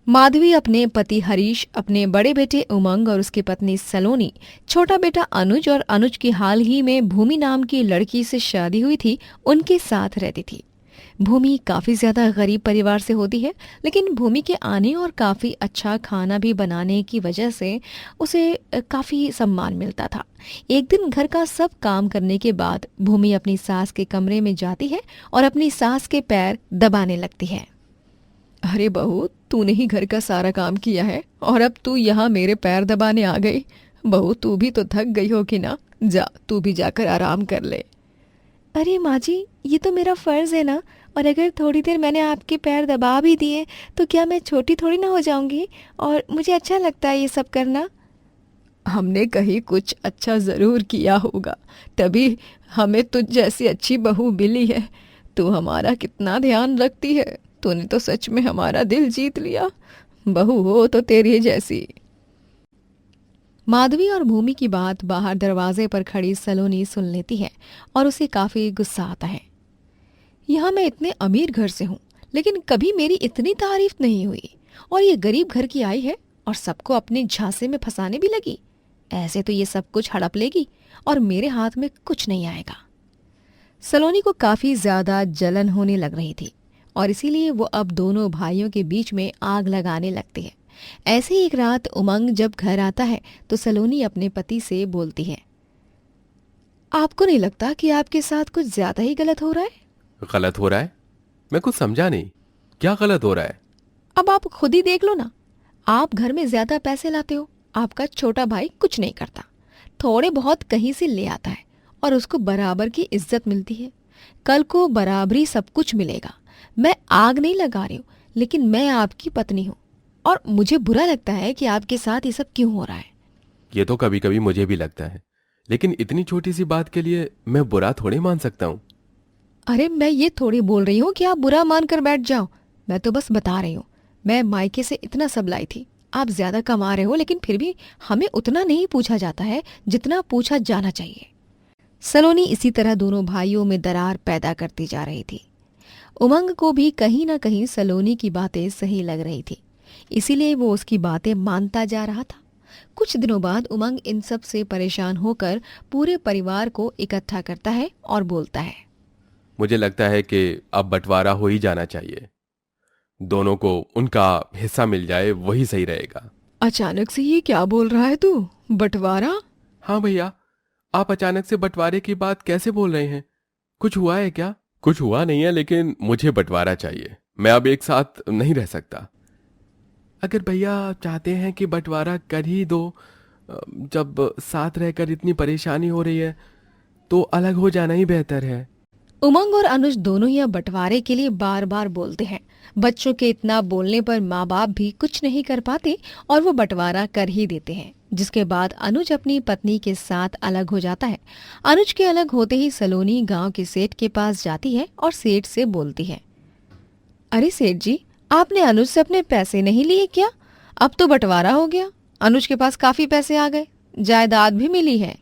माधवी, अपने पति हरीश, अपने बड़े बेटे उमंग और उसकी पत्नी सलोनी, छोटा बेटा अनुज और अनुज की हाल ही में भूमि नाम की लड़की से शादी हुई थी, उनके साथ रहती थी। भूमि काफी ज्यादा गरीब परिवार से होती है, लेकिन भूमि के आने और काफी अच्छा खाना भी बनाने की वजह से उसे काफी सम्मान मिलता था। एक दिन घर का सब काम करने के बाद भूमि अपनी सास के कमरे में जाती है और अपनी सास के पैर दबाने लगती है। अरे बहू, तूने ही घर का सारा काम किया है और अब तू यहाँ मेरे पैर दबाने आ गई। बहू, तू भी तो थक गई होगी ना, जा तू भी जाकर आराम कर ले। अरे माँ जी, ये तो मेरा फर्ज है ना, और अगर थोड़ी देर मैंने आपके पैर दबा भी दिए तो क्या मैं छोटी थोड़ी ना हो जाऊंगी, और मुझे अच्छा लगता है ये सब करना। हमने कहीं कुछ अच्छा जरूर किया होगा, तभी हमें तुझ जैसी अच्छी बहू मिली है। तू हमारा कितना ध्यान रखती है, तूने तो सच में हमारा दिल जीत लिया। बहू हो तो तेरी जैसी। माधवी और भूमि की बात बाहर दरवाजे पर खड़ी सलोनी सुन लेती है और उसे काफी गुस्सा आता है। यहाँ मैं इतने अमीर घर से हूँ, लेकिन कभी मेरी इतनी तारीफ नहीं हुई, और ये गरीब घर की आई है और सबको अपने झांसे में फंसाने भी लगी। ऐसे तो ये सब कुछ हड़प लेगी और मेरे हाथ में कुछ नहीं आएगा। सलोनी को काफी ज्यादा जलन होने लग रही थी और इसीलिए वो अब दोनों भाइयों के बीच में आग लगाने लगती है। ऐसे ही एक रात उमंग जब घर आता है तो सलोनी अपने पति से बोलती है, आपको नहीं लगता कि आपके साथ कुछ ज्यादा ही गलत हो रहा है? गलत हो रहा है? मैं कुछ समझा नहीं, क्या गलत हो रहा है? अब आप खुद ही देख लो ना। आप घर में ज्यादा पैसे लाते हो, आपका छोटा भाई कुछ नहीं करता, थोड़े बहुत कहीं से ले आता है और उसको बराबर की इज्जत मिलती है। कल को बराबरी सब कुछ मिलेगा। मैं आग नहीं लगा रही हूँ, लेकिन मैं आपकी पत्नी हूँ और मुझे बुरा लगता है कि आपके साथ ये सब क्यों हो रहा है। ये तो कभी कभी मुझे भी लगता है, लेकिन इतनी छोटी सी बात के लिए मैं बुरा थोड़ी मान सकता हूँ। अरे मैं ये थोड़ी बोल रही हूँ कि आप बुरा मान कर बैठ जाओ, मैं तो बस बता रही हूँ। मैं मायके से इतना सब लाई थी, आप ज्यादा कमा रहे हो, लेकिन फिर भी हमें उतना नहीं पूछा जाता है जितना पूछा जाना चाहिए। सलोनी इसी तरह दोनों भाइयों में दरार पैदा करती जा रही थी। उमंग को भी कहीं ना कहीं सलोनी की बातें सही लग रही थी, इसीलिए वो उसकी बातें मानता जा रहा था। कुछ दिनों बाद उमंग इन सब से परेशान होकर पूरे परिवार को इकट्ठा करता है और बोलता है, मुझे लगता है कि अब बंटवारा हो ही जाना चाहिए। दोनों को उनका हिस्सा मिल जाए वही सही रहेगा। अचानक से ये क्या बोल रहा है तू? बंटवारा? हाँ भैया, आप अचानक से बंटवारे की बात कैसे बोल रहे हैं? कुछ हुआ है क्या? कुछ हुआ नहीं है, लेकिन मुझे बंटवारा चाहिए। मैं अब एक साथ नहीं रह सकता। अगर भैया चाहते हैं कि बंटवारा कर ही दो, जब साथ रहकर इतनी परेशानी हो रही है, तो अलग हो जाना ही बेहतर है। उमंग और अनुज दोनों ही अब बंटवारे के लिए बार बार बोलते हैं। बच्चों के इतना बोलने पर माँ बाप भी कुछ नहीं कर पाते और वो बंटवारा कर ही देते हैं, जिसके बाद अनुज अपनी पत्नी के साथ अलग हो जाता है। अनुज के अलग होते ही सलोनी गांव के सेठ के पास जाती है और सेठ से बोलती है, अरे सेठ जी, आपने अनुज से अपने पैसे नहीं लिए क्या? अब तो बंटवारा हो गया, अनुज के पास काफी पैसे आ गए, जायदाद भी मिली है।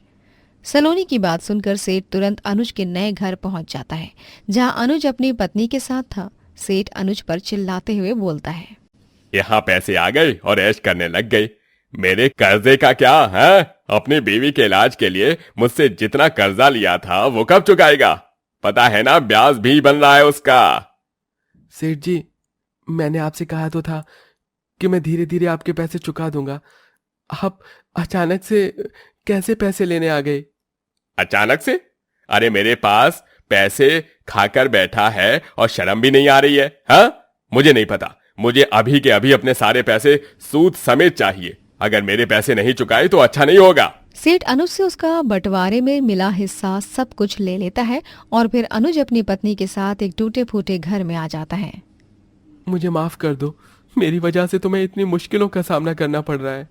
सलोनी की बात सुनकर सेठ तुरंत अनुज के नए घर पहुंच जाता है, जहां अनुज अपनी पत्नी के साथ था। सेठ अनुज पर चिल्लाते हुए बोलता है, यहाँ पैसे आ गए और ऐश करने लग गए। मेरे कर्जे का क्या है? अपनी बीवी के इलाज के लिए मुझसे जितना कर्जा लिया था वो कब चुकाएगा? पता है ना, ब्याज भी बन रहा है उसका। सेठ जी, मैंने आपसे कहा तो था कि मैं धीरे धीरे आपके पैसे चुका दूंगा। आप अचानक से कैसे पैसे लेने आ गए? अचानक से? अरे मेरे पास पैसे खाकर बैठा है और शर्म भी नहीं आ रही है? हाँ, मुझे नहीं पता। मुझे अभी के अभी अपने सारे पैसे सूद समेत चाहिए। अगर मेरे पैसे नहीं चुकाए तो अच्छा नहीं होगा। सेठ अनुज से उसका बंटवारे में मिला हिस्सा सब कुछ ले लेता है और फिर अनुज अपनी पत्नी के साथ एक टूटे फूटे घर में आ जाता है। मुझे माफ कर दो, मेरी वजह से तुम्हें इतनी मुश्किलों का सामना करना पड़ रहा है।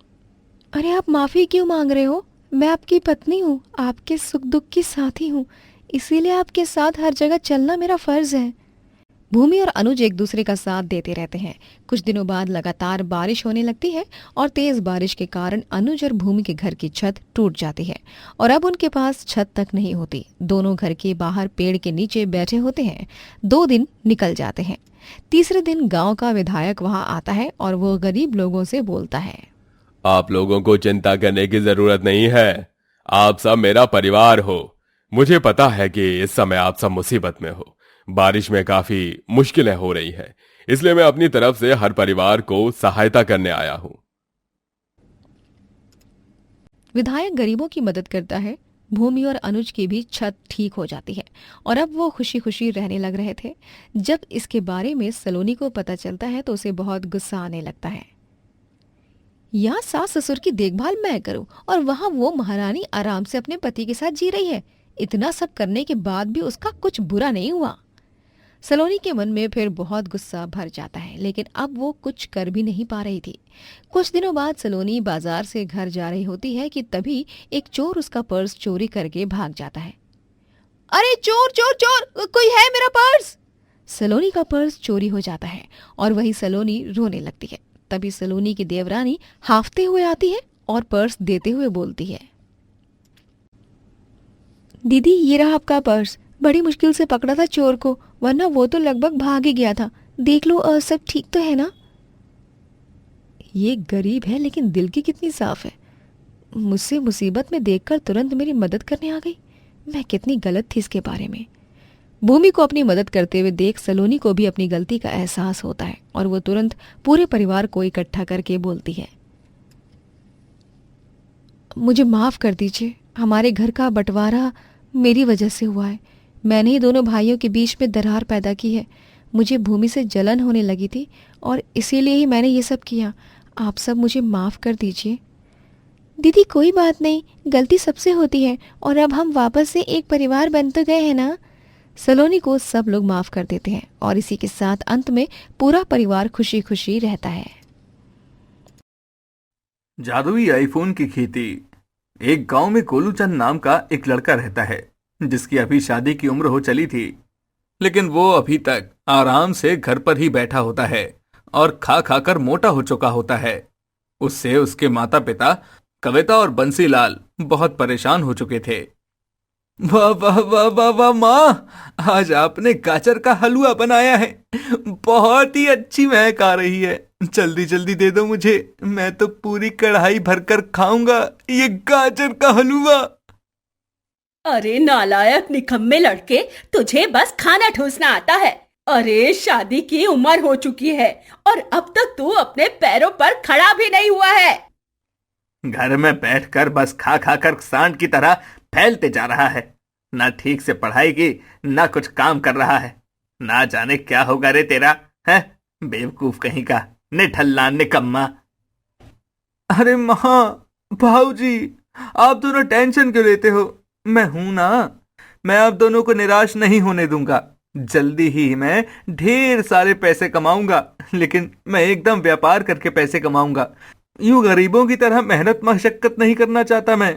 अरे आप माफी क्यों मांग रहे हो? मैं आपकी पत्नी हूँ, आपके सुख दुख की साथी हूँ, इसीलिए आपके साथ हर जगह चलना मेरा फर्ज है। भूमि और अनुज एक दूसरे का साथ देते रहते हैं। कुछ दिनों बाद लगातार बारिश होने लगती है और तेज बारिश के कारण अनुज और भूमि के घर की छत टूट जाती है और अब उनके पास छत तक नहीं होती। दोनों घर के बाहर पेड़ के नीचे बैठे होते हैं। 2 दिन निकल जाते हैं। तीसरे दिन गांव का विधायक वहां आता है और वो गरीब लोगों से बोलता है। आप लोगों को चिंता करने की जरूरत नहीं है। आप सब मेरा परिवार हो। मुझे पता है कि इस समय आप सब मुसीबत में हो। बारिश में काफी मुश्किलें हो रही हैं, इसलिए मैं अपनी तरफ से हर परिवार को सहायता करने आया हूं। विधायक गरीबों की मदद करता है। भूमि और अनुज की भी छत ठीक हो जाती है और अब वो खुशी खुशी रहने लग रहे थे। जब इसके बारे में सलोनी को पता चलता है तो उसे बहुत गुस्सा आने लगता है। यहाँ सास ससुर की देखभाल मैं करूं और वहां वो महारानी आराम से अपने पति के साथ जी रही है। इतना सब करने के बाद भी उसका कुछ बुरा नहीं हुआ। सलोनी के मन में फिर बहुत गुस्सा भर जाता है, लेकिन अब वो कुछ कर भी नहीं पा रही थी। कुछ दिनों बाद सलोनी बाजार से घर जा रही होती है कि तभी एक चोर उसका पर्स चोरी करके भाग जाता है। अरे चोर चोर चोर, कोई है मेरा पर्स! सलोनी का पर्स चोरी हो जाता है और वही सलोनी रोने लगती है। तभी सलोनी की देवरानी हाफते हुए आती है और पर्स देते हुए बोलती है, दीदी ये रहा आपका पर्स। बड़ी मुश्किल से पकड़ा था चोर को, वरना वो तो लगभग भाग ही गया था। देख लो सब ठीक तो है ना? ये गरीब है लेकिन दिल की कितनी साफ है। मुझसे मुसीबत में देखकर तुरंत मेरी मदद करने आ गई। मैं कितनी गलत थी इसके बारे में। भूमि को अपनी मदद करते हुए देख सलोनी को भी अपनी गलती का एहसास होता है और वो तुरंत पूरे परिवार को इकट्ठा करके बोलती है, मुझे माफ कर दीजिए। हमारे घर का बंटवारा मेरी वजह से हुआ है। मैंने ही दोनों भाइयों के बीच में दरार पैदा की है। मुझे भूमि से जलन होने लगी थी और इसीलिए ही मैंने ये सब किया। आप सब मुझे माफ़ कर दीजिए। दीदी कोई बात नहीं, गलती सबसे होती है और अब हम वापस से एक परिवार बन तो गए हैं ना। सलोनी को सब लोग माफ़ कर देते हैं और इसी के साथ अंत में पूरा परिवार खुशी खुशी रहता है। जादुई आईफोन की खेती। एक गांव में गोलूचंद नाम का एक लड़का रहता है जिसकी अभी शादी की उम्र हो चली थी, लेकिन वो अभी तक आराम से घर पर ही बैठा होता है और खा खा कर मोटा हो चुका होता है। उससे उसके माता पिता कविता और बंसीलाल बहुत परेशान हो चुके थे। वाह वाह वाह वाह वाह माँ, आज आपने गाजर का हलवा बनाया है। बहुत ही अच्छी महक आ रही है। जल्दी जल्दी दे दो मुझे, मैं तो पूरी कढ़ाई भरकर खाऊंगा ये गाजर का हलवा। अरे नालायक निकम्मे लड़के, तुझे बस खाना ठूसना आता है। अरे शादी की उम्र हो चुकी है और अब तक तू अपने पैरों पर खड़ा भी नहीं हुआ है। घर में बैठकर बस खा खा कर सांड की तरह फैलते जा रहा है। ना ठीक से पढ़ाई की, ना कुछ काम कर रहा है। ना जाने क्या होगा रे तेरा, है बेवकूफ कहीं का, निठल्ला निकम्मा। अरे माँ, भाऊजी, आप दोनों टेंशन क्यों लेते हो? मैं हूं ना, मैं आप दोनों को निराश नहीं होने दूंगा। जल्दी ही मैं ढेर सारे पैसे कमाऊंगा, लेकिन मैं एकदम व्यापार करके पैसे कमाऊंगा। यूं गरीबों की तरह मेहनत मशक्कत नहीं करना चाहता मैं।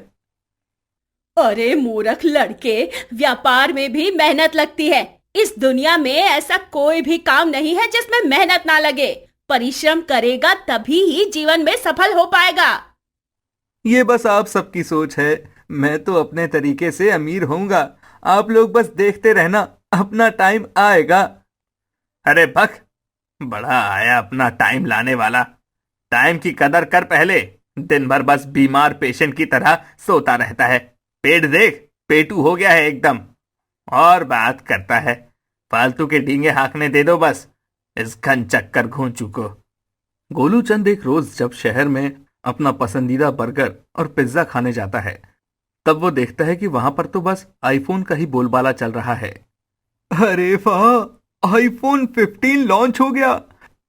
अरे मूर्ख लड़के, व्यापार में भी मेहनत लगती है। इस दुनिया में ऐसा कोई भी काम नहीं है जिसमें मेहनत ना लगे। परिश्रम करेगा तभी ही जीवन में सफल हो पाएगा। ये बस आप सबकी सोच है। मैं तो अपने तरीके से अमीर होऊंगा। आप लोग बस देखते रहना, अपना टाइम आएगा। अरे बक, बड़ा आया अपना टाइम लाने वाला। टाइम की कदर कर पहले। दिन भर बस बीमार पेशेंट की तरह सोता रहता है। पेट देख, पेटू हो गया है एकदम, और बात करता है। फालतू के डींगे हाँकने दे दो बस, इस घन चक्कर घूंचू को। गोलूचंद एक रोज जब शहर में अपना पसंदीदा बर्गर और पिज्जा खाने जाता है, तब वो देखता है कि वहां पर तो बस आईफोन का ही बोलबाला चल रहा है। अरे वाह, आईफोन 15 लॉन्च हो गया।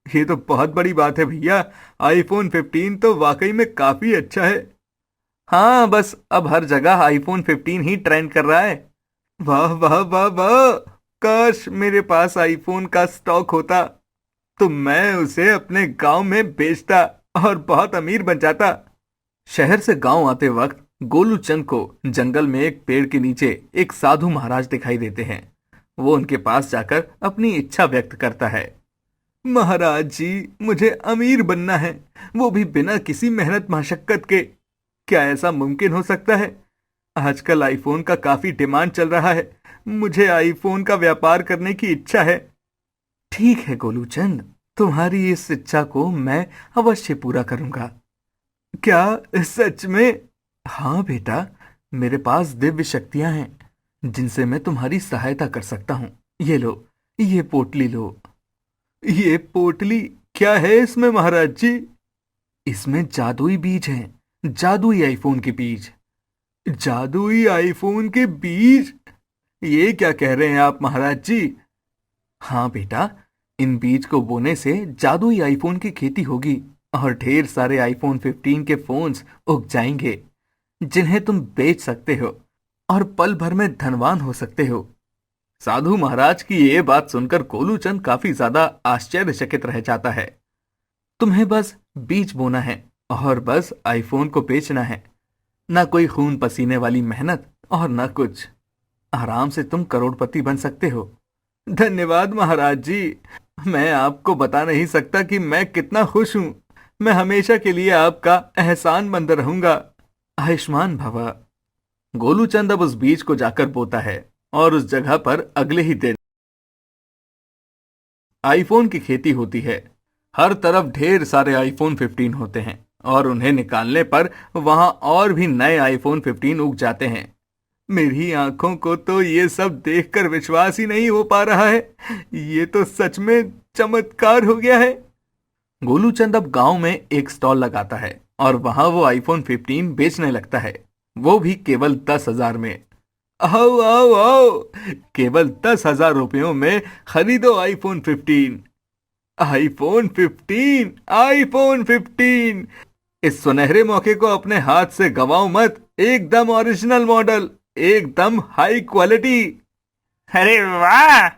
ये तो बहुत बड़ी बात है भैया। आईफोन 15 तो वाकई में काफी अच्छा है। हाँ, बस अब हर जगह आईफोन 15 ही ट्रेंड कर रहा है। वाह वाह वाह वाह, काश मेरे पास आईफोन का स्टॉक होता तो मैं उसे अपने गांव में बेचता और बहुत अमीर बन जाता। शहर से गांव आते वक्त गोलूचंद को जंगल में एक पेड़ के नीचे एक साधु महाराज दिखाई देते हैं। वो उनके पास जाकर अपनी इच्छा व्यक्त करता है। महाराज जी, मुझे अमीर बनना है, वो भी बिना किसी मेहनत मशक्कत के। क्या ऐसा मुमकिन हो सकता है? आजकल आईफोन का काफी डिमांड चल रहा है। मुझे आईफोन का व्यापार करने की इच्छा है। ठीक है गोलूचंद, तुम्हारी इस इच्छा को मैं अवश्य पूरा करूंगा। क्या सच में? हाँ बेटा, मेरे पास दिव्य शक्तियां हैं जिनसे मैं तुम्हारी सहायता कर सकता हूँ। ये लो, ये पोटली लो। ये पोटली क्या है इसमें महाराज जी? इसमें जादुई बीज हैं, जादुई आईफोन के बीज। जादुई आईफोन के बीज? ये क्या कह रहे हैं आप महाराज जी? हाँ बेटा, इन बीज को बोने से जादुई आईफोन की खेती होगी और ढेर सारे आईफोन 15 के फोन्स उग जाएंगे जिन्हें तुम बेच सकते हो और पल भर में धनवान हो सकते हो। साधु महाराज की ये बात सुनकर गोलूचंद काफी ज्यादा आश्चर्यचकित रह जाता है। तुम्हें बस बीज बोना है और बस आईफोन को बेचना है, ना कोई खून पसीने वाली मेहनत और ना कुछ। आराम से तुम करोड़पति बन सकते हो। धन्यवाद महाराज जी, मैं आपको बता नहीं सकता कि मैं कितना खुश हूं। मैं हमेशा के लिए आपका एहसानमंद रहूंगा। आयुष्मान भव। गोलूचंद अब उस बीज को जाकर बोता है और उस जगह पर अगले ही दिन आईफोन की खेती होती है। हर तरफ ढेर सारे आईफोन 15 होते हैं और उन्हें निकालने पर वहां और भी नए आईफोन 15 उग जाते हैं। मेरी आंखों को तो ये सब देखकर विश्वास ही नहीं हो पा रहा है। ये तो सच में चमत्कार हो गया है। गोलूचंद अब गांव में एक स्टॉल लगाता है और वहां वो आईफोन 15 बेचने लगता है, वो भी केवल 10,000 में। आओ आओ आओ, केवल 10,000 रुपयों में खरीदो आईफोन 15। IPhone 15, iPhone 15। इस सुनहरे मौके को अपने हाथ से गवाओ मत। एकदम ओरिजिनल मॉडल, एकदम हाई क्वालिटी। अरे वाह,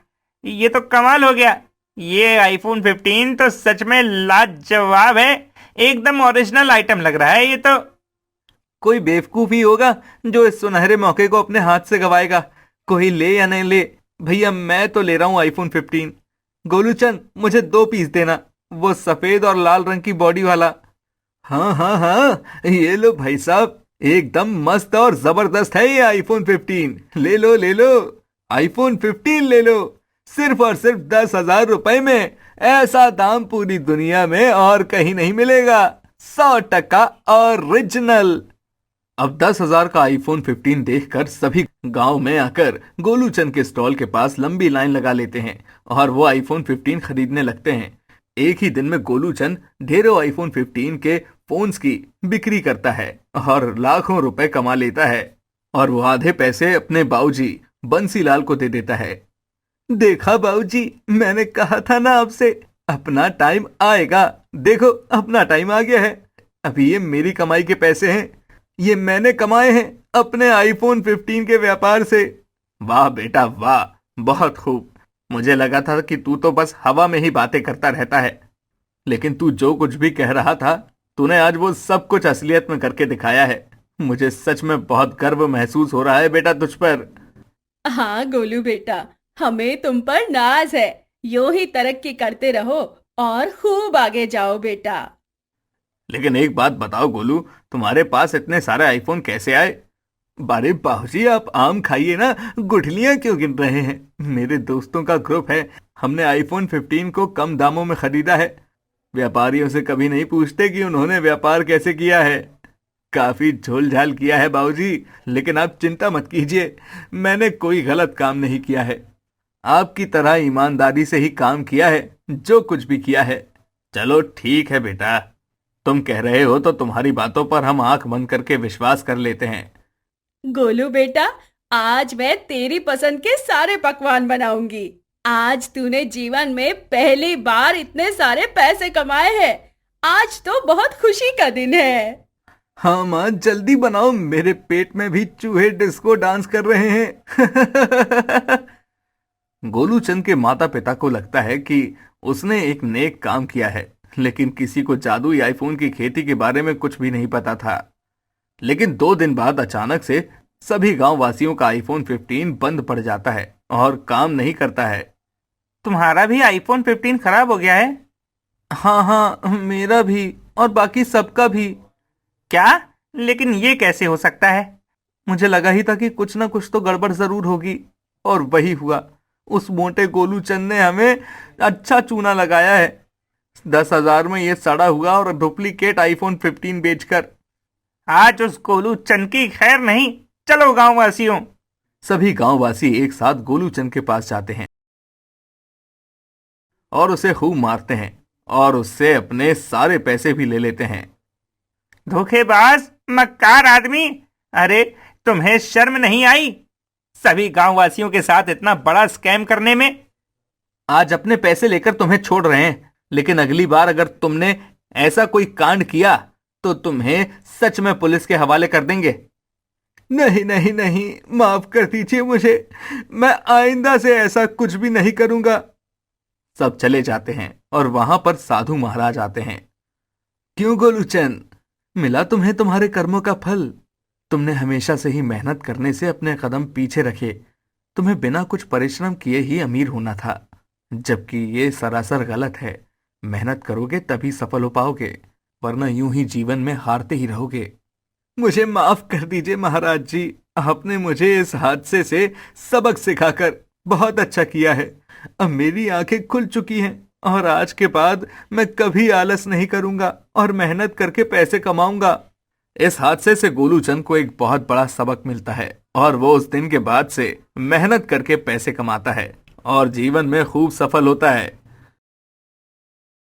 ये तो कमाल हो गया। ये आईफोन 15 तो सच में लाजवाब है। एकदम ओरिजिनल आइटम लग रहा है ये तो। कोई बेवकूफ ही होगा जो इस सुनहरे मौके को अपने हाथ से गवाएगा। कोई ले या नहीं ले, भैया मैं तो ले रहा हूं आईफोन 15। गोलूचंद, मुझे 2 पीस देना, वो सफेद और लाल रंग की बॉडी वाला। हाँ हाँ हाँ, ये लो भाई साहब, एकदम मस्त और जबरदस्त है ये आईफोन 15। ले लो ले लो, आईफोन 15 ले लो, सिर्फ और सिर्फ 10,000 रुपए में। ऐसा दाम पूरी दुनिया में और कहीं नहीं मिलेगा। 100% ओरिजिनल। अब 10,000 का आईफोन 15 देखकर सभी गांव में आकर गोलूचंद के स्टॉल के पास लंबी लाइन लगा लेते हैं और वो आईफोन 15 खरीदने लगते हैं। एक ही दिन में गोलूचंद ढेरों आईफोन 15 के फोन्स की बिक्री करता है और लाखों रुपए कमा लेता है और वो आधे पैसे अपने बाबूजी बंसीलाल को दे देता है। देखा बाबूजी, मैंने कहा था ना आपसे, अपना टाइम आएगा। देखो अपना टाइम आ गया है। अभी ये मेरी कमाई के पैसे हैं, ये मैंने कमाए हैं अपने आईफोन 15 के व्यापार से। वाह बेटा वाह, बहुत खूब। मुझे लगा था कि तू तो बस हवा में ही बातें करता रहता है, लेकिन तू जो कुछ भी कह रहा था, तूने आज वो सब कुछ असलियत में करके दिखाया है। मुझे सच में बहुत गर्व महसूस हो रहा है बेटा तुझ पर। हाँ गोलू बेटा, हमें तुम पर नाज है। यूं ही तरक्की करते रहो और खूब आगे जाओ बेटा। लेकिन एक बात बताओ गोलू, तुम्हारे पास इतने सारे आईफोन कैसे आए? बारे बाबूजी, आप आम खाइए ना, गुठलियां क्यों गिन रहे हैं? मेरे दोस्तों का ग्रुप है, हमने आईफोन 15 को कम दामों में खरीदा है। व्यापारियों से कभी नहीं पूछते कि उन्होंने व्यापार कैसे किया है। काफी झोल झाल किया है बाबूजी, लेकिन आप चिंता मत कीजिए, मैंने कोई गलत काम नहीं किया है। आपकी तरह ईमानदारी से ही काम किया है, जो कुछ भी किया है। चलो ठीक है बेटा, तुम कह रहे हो तो तुम्हारी बातों पर हम आंख बंद करके विश्वास कर लेते हैं। गोलू बेटा, आज मैं तेरी पसंद के सारे पकवान बनाऊंगी। आज तूने जीवन में पहली बार इतने सारे पैसे कमाए हैं। आज तो बहुत खुशी का दिन है। हाँ माँ, जल्दी बनाओ, मेरे पेट में भी चूहे डिस्को डांस कर रहे हैं। गोलूचंद के माता पिता को लगता है कि उसने एक नेक काम किया है, लेकिन किसी को जादुई आईफोन की खेती के बारे में कुछ भी नहीं पता था। लेकिन 2 दिन बाद अचानक से सभी गांव वासियों का आईफोन 15 बंद पड़ जाता है और काम नहीं करता है। तुम्हारा भी आईफोन 15 खराब हो गया है? हाँ हाँ, मेरा भी और बाकी सबका भी। क्या? लेकिन ये कैसे हो सकता है? मुझे लगा ही था कि कुछ ना कुछ तो गड़बड़ जरूर होगी, और वही हुआ। उस मोटे गोलू चंद ने हमें अच्छा चूना लगाया है। 10,000 में ये सड़ा हुआ और डुप्लीकेट आईफोन 15 बेचकर। आज उस गोलू चंद की खैर नहीं। चलो गांव वासियों। सभी गांववासी एक साथ गोलू चंद के पास जाते हैं और उसे खूब मारते हैं और उससे अपने सारे पैसे भी ले लेते हैं। धोखेबाज, मक्कार आदमी, अरे तुम्हें शर्म नहीं आई सभी गांव वासियों के साथ इतना बड़ा स्कैम करने में? आज अपने पैसे लेकर तुम्हें छोड़ रहे हैं, लेकिन अगली बार अगर तुमने ऐसा कोई कांड किया तो तुम्हें सच में पुलिस के हवाले कर देंगे। नहीं नहीं नहीं, माफ कर दीजिए मुझे, मैं आइंदा से ऐसा कुछ भी नहीं करूंगा। सब चले जाते हैं और वहां पर साधु महाराज आते हैं। क्यों गोलूचंद, मिला तुम्हें तुम्हारे कर्मों का फल। तुमने हमेशा से ही मेहनत करने से अपने कदम पीछे रखे। तुम्हें बिना कुछ परिश्रम किए ही अमीर होना था, जबकि ये सरासर गलत है। मेहनत करोगे तभी सफल हो पाओगे, वरना यूं ही जीवन में हारते ही रहोगे। मुझे माफ कर दीजिए महाराज जी, आपने मुझे इस हादसे से सबक सिखाकर बहुत अच्छा किया है। अब मेरी आंखें खुल चुकी हैं और आज के बाद मैं कभी आलस नहीं करूंगा और मेहनत करके पैसे कमाऊंगा। इस हादसे से गोलू चंद को एक बहुत बड़ा सबक मिलता है और वो उस दिन के बाद से मेहनत करके पैसे कमाता है और जीवन में खूब सफल होता है।